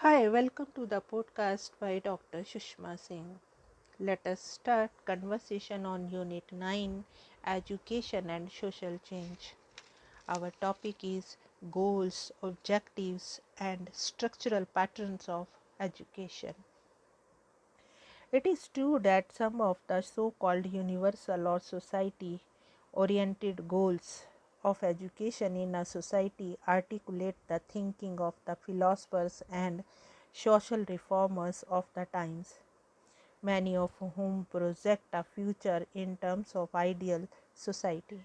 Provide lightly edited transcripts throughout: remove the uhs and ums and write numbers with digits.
Hi, welcome to the podcast by Dr. Sushma Singh. Let us start conversation on Unit 9, Education and Social Change. Our topic is goals, objectives and structural patterns of education. It is true that some of the so-called universal or society-oriented goals of education in a society articulate the thinking of the philosophers and social reformers of the times, many of whom project a future in terms of ideal society.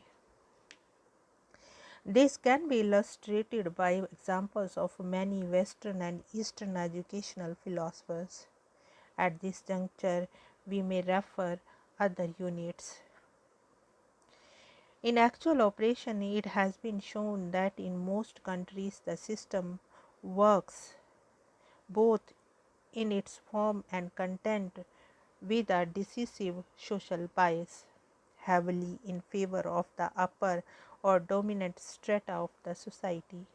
This can be illustrated by examples of many Western and Eastern educational philosophers. At this juncture, we may refer other units. In actual operation, it has been shown that in most countries the system works both in its form and content with a decisive social bias, heavily in favor of the upper or dominant strata of the society.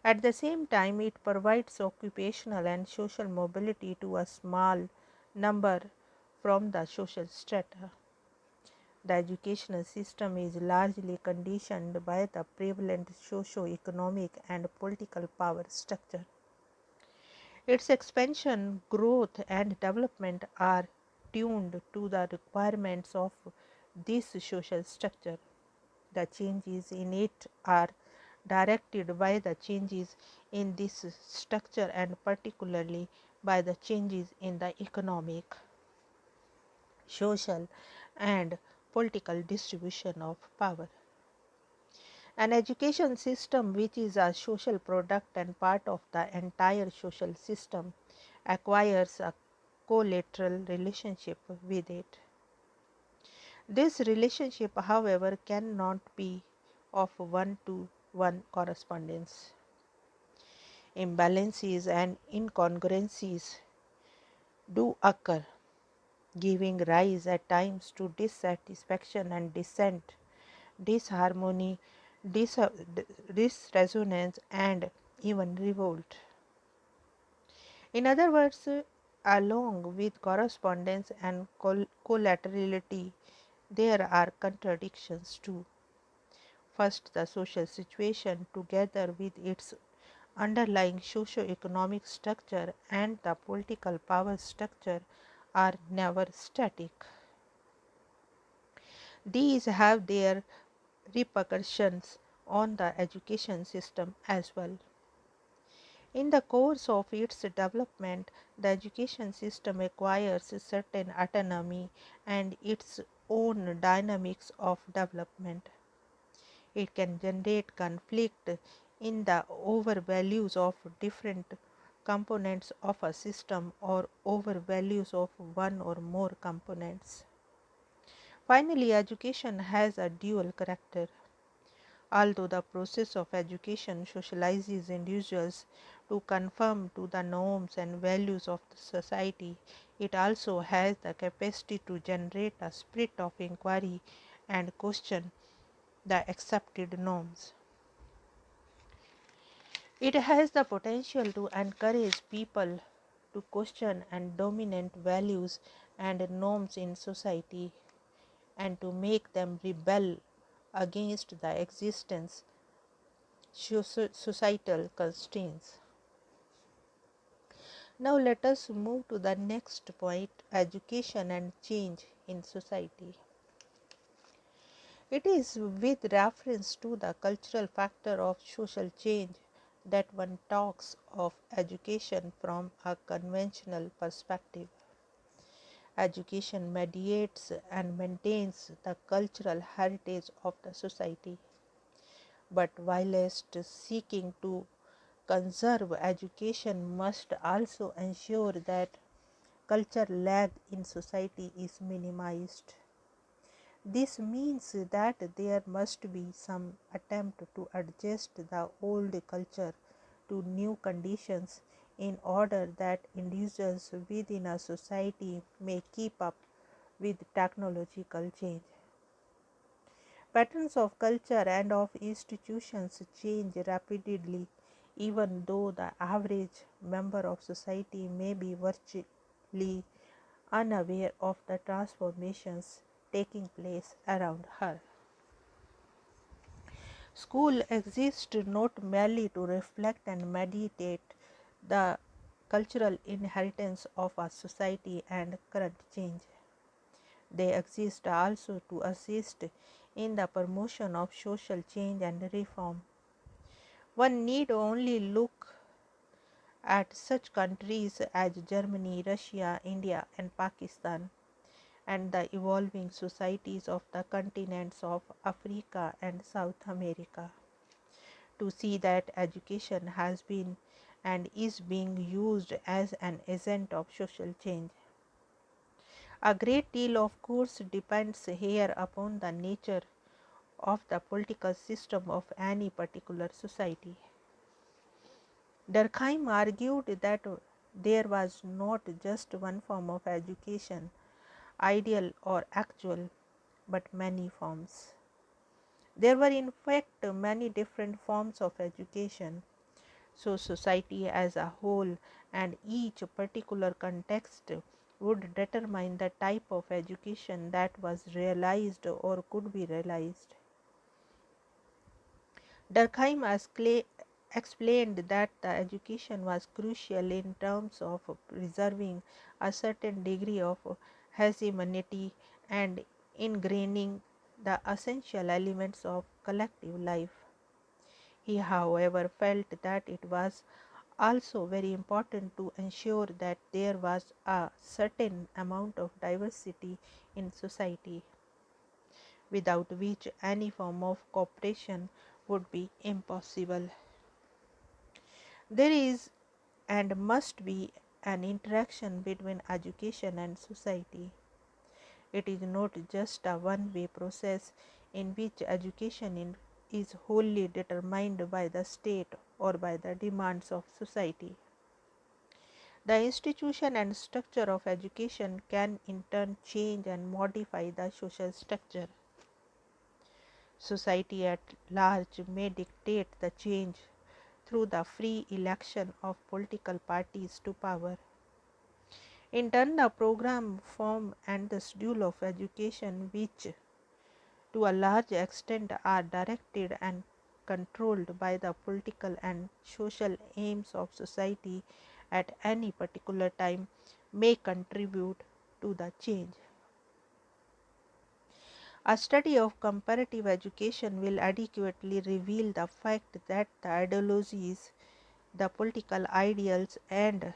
At the same time, it provides occupational and social mobility to a small number from the social strata. The educational system is largely conditioned by the prevalent socio-economic and political power structure. Its expansion, growth, and development are tuned to the requirements of this social structure. The changes in it are directed by the changes in this structure and particularly by the changes in the economic, social, and political distribution of power. An education system which is a social product and part of the entire social system acquires a collateral relationship with it. This relationship, however, cannot be of one-to-one correspondence. Imbalances and incongruencies do occur, giving rise at times to dissatisfaction and dissent, disharmony, disresonance, and even revolt. In other words, along with correspondence and collaterality, there are contradictions too. First, the social situation, together with its underlying socio-economic structure and the political power structure, are never static. These have their repercussions on the education system as well. In the course of its development, the education system acquires certain autonomy and its own dynamics of development. It can generate conflict in the overvalues of different components of a system or overvalues of one or more components. Finally, education has a dual character. Although the process of education socializes individuals to conform to the norms and values of the society, it also has the capacity to generate a spirit of inquiry and question the accepted norms. It has the potential to encourage people to question and dominant values and norms in society and to make them rebel against the existence societal constraints. Now let us move to the next point, education and change in society. It is with reference to the cultural factor of social change that one talks of education from a conventional perspective. Education mediates and maintains the cultural heritage of the society, but whilst seeking to conserve education must also ensure that culture lag in society is minimized. This means that there must be some attempt to adjust the old culture to new conditions in order that individuals within a society may keep up with technological change. Patterns of culture and of institutions change rapidly even though the average member of society may be virtually unaware of the transformations taking place around her. School exists not merely to reflect and meditate the cultural inheritance of a society and current change. They exist also to assist in the promotion of social change and reform. One need only look at such countries as Germany, Russia, India, and Pakistan, and the evolving societies of the continents of Africa and South America, to see that education has been and is being used as an agent of social change. A great deal, of course, depends here upon the nature of the political system of any particular society. Durkheim argued that there was not just one form of education, ideal or actual, but many forms. There were in fact many different forms of education, so society as a whole and each particular context would determine the type of education that was realized or could be realized. Durkheim explained that the education was crucial in terms of preserving a certain degree of hegemony and ingraining the essential elements of collective life. He, however, felt that it was also very important to ensure that there was a certain amount of diversity in society, without which any form of cooperation would be impossible. There is and must be an interaction between education and society. It is not just a one-way process in which education is wholly determined by the state or by the demands of society. The institution and structure of education can in turn change and modify the social structure. Society at large may dictate the change through the free election of political parties to power. In turn, the program, form, and the schedule of education, which to a large extent are directed and controlled by the political and social aims of society at any particular time, may contribute to the change. A study of comparative education will adequately reveal the fact that the ideologies, the political ideals, and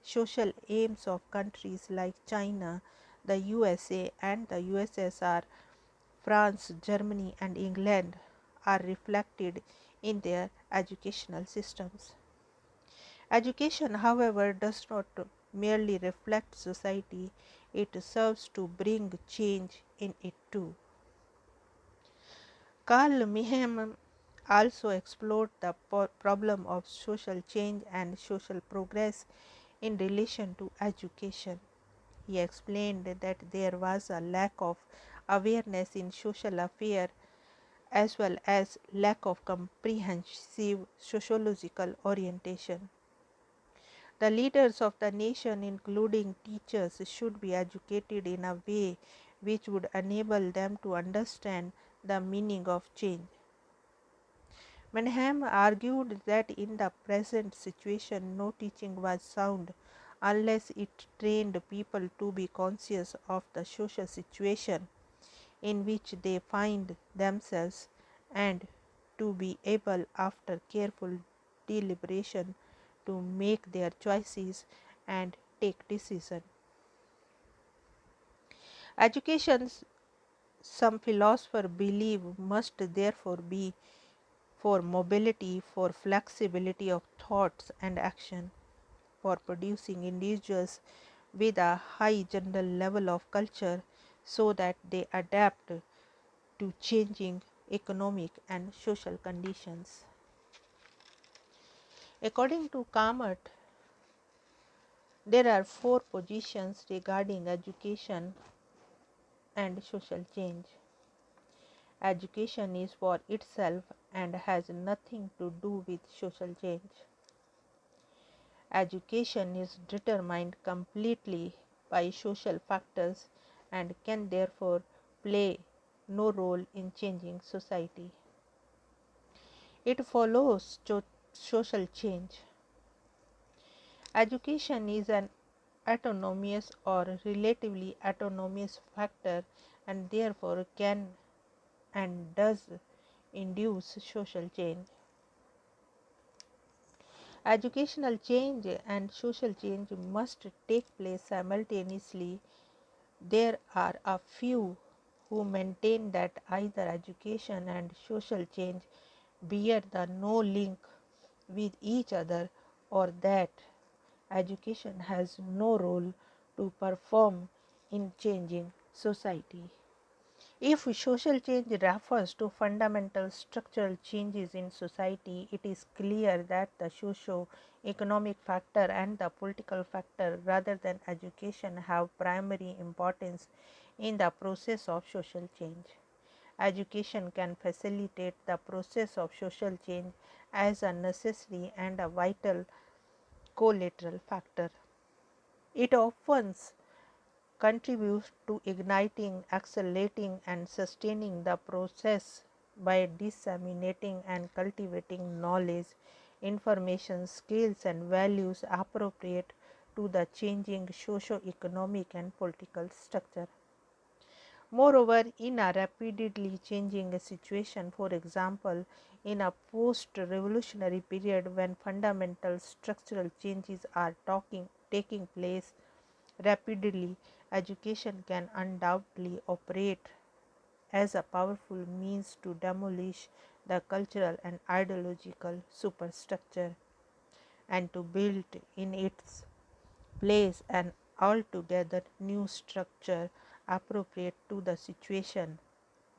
social aims of countries like China, the USA, and the USSR, France, Germany, and England are reflected in their educational systems. Education, however, does not merely reflect society, it serves to bring change in it too. Carl Mehem also explored the problem of social change and social progress in relation to education. He explained that there was a lack of awareness in social affairs as well as lack of comprehensive sociological orientation. The leaders of the nation, including teachers, should be educated in a way which would enable them to understand the meaning of change. Manham argued that in the present situation no teaching was sound unless it trained people to be conscious of the social situation in which they find themselves and to be able, after careful deliberation, to make their choices and take decisions. Education, some philosophers believe, must therefore be for mobility, for flexibility of thoughts and action, for producing individuals with a high general level of culture so that they adapt to changing economic and social conditions. According to Kamat, there are four positions regarding education and social change. Education is for itself and has nothing to do with social change. Education is determined completely by social factors and can therefore play no role in changing society. It follows social change. Education is an autonomous or relatively autonomous factor and therefore can and does induce social change. Educational change and social change must take place simultaneously. There are a few who maintain that either education and social change bear the no link with each other, or that education has no role to perform in changing society. If social change refers to fundamental structural changes in society, it is clear that the socio-economic factor and the political factor, rather than education, have primary importance in the process of social change. Education can facilitate the process of social change as a necessary and a vital collateral factor. It often contributes to igniting, accelerating, and sustaining the process by disseminating and cultivating knowledge, information, skills, and values appropriate to the changing socio-economic and political structure. Moreover, in a rapidly changing situation, for example, in a post-revolutionary period when fundamental structural changes are taking place rapidly, education can undoubtedly operate as a powerful means to demolish the cultural and ideological superstructure and to build in its place an altogether new structure appropriate to the situation,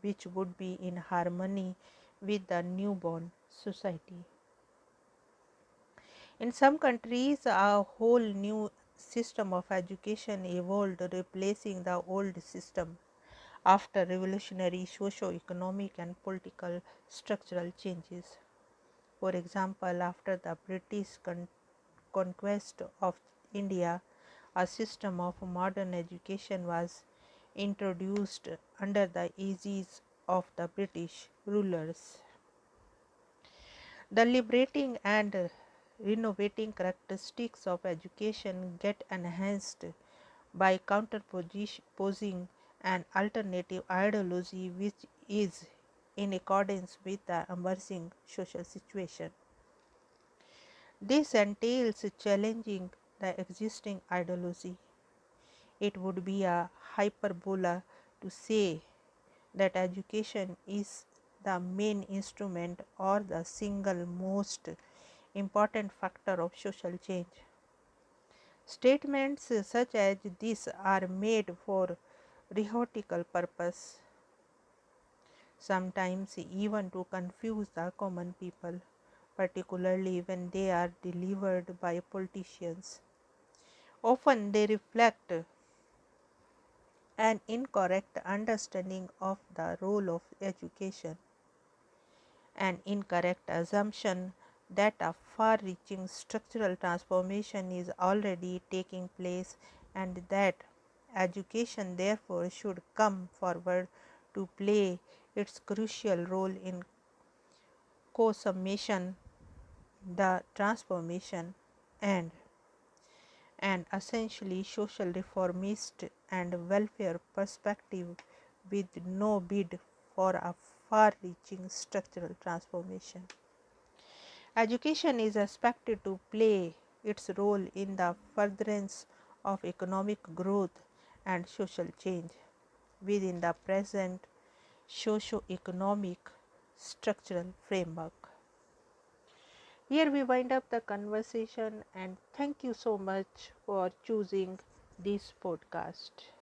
which would be in harmony with the newborn society. In some countries, a whole new system of education evolved, replacing the old system after revolutionary socio-economic and political structural changes. For example, after the British conquest of India, a system of modern education was introduced under the aegis of the British rulers. The liberating and renovating characteristics of education get enhanced by counterposing an alternative ideology which is in accordance with the emerging social situation. This entails challenging the existing ideology. It would be a hyperbola to say that education is the main instrument or the single most important factor of social change. Statements such as this are made for rhetorical purpose, sometimes even to confuse the common people, particularly when they are delivered by politicians. Often they reflect an incorrect understanding of the role of education, an incorrect assumption that a far-reaching structural transformation is already taking place and that education therefore should come forward to play its crucial role in consummation, the transformation, and an essentially social reformist and welfare perspective with no bid for a far-reaching structural transformation. Education is expected to play its role in the furtherance of economic growth and social change within the present socio-economic structural framework. Here we wind up the conversation, and thank you so much for choosing this podcast.